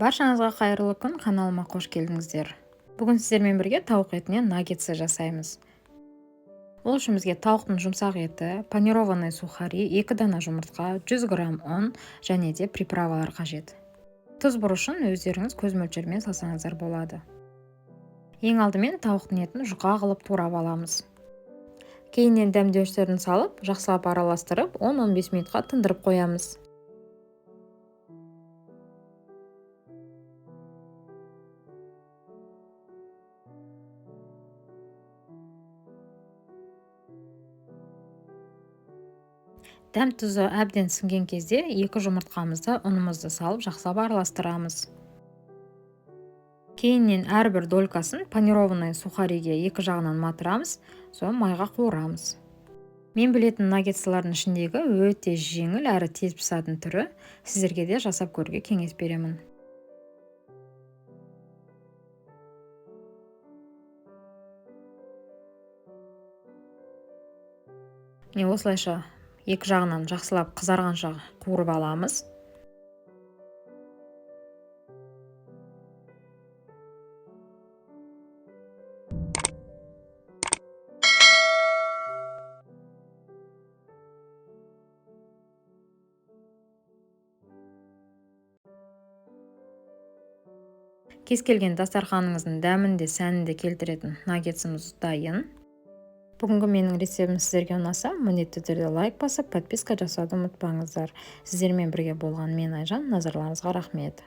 Баршаңызға қайырлы күн, каналыма қош келдіңіздер. Бүгін сіздермен бірге тауық етінен наггетсы жасаймыз. Ол үшін бізге тауықтың жұмсақ еті, панированный сухари, 2 дана жұмыртқа, 100 грамм ұн және де приправалар қажет. Тұз бұрышын өздеріңіз көз мөлшерімен салсаңыздар болады. Ең алдымен тауықтың етін жұқа қылып турап аламыз. Кейіннен дәмдеуіштерін салып, жақсылап араластырып, 10-15 минутқа тындырып қоямыз. Дәм тұзы әбден сіңген кезде 2 жұмыртқамызды ұнымызды салып жақсылап араластырамыз. Кейіннен әрбір долькасын панированный сухариге 2 жағынан матырамыз, соң майға қуырамыз. Мен білетін наггетсылардың ішіндегі өте жеңіл әрі тез пісатын түрі, сіздерге де жасап көруге кеңес беремін. Осылайша 2 жағынан жақсылап қызарғанша қуырып аламыз. Кез келген дастарханыңыздың дәмін де сәнін де келтіретін наггетсіміз дайын. Бүгінгі менің рецептім сіздерге ұнаса, міндетті түрде лайк басып, подписка жасауды ұмытпаңыздар. Сіздермен бірге болған мен Айжан, назарларыңызға рахмет.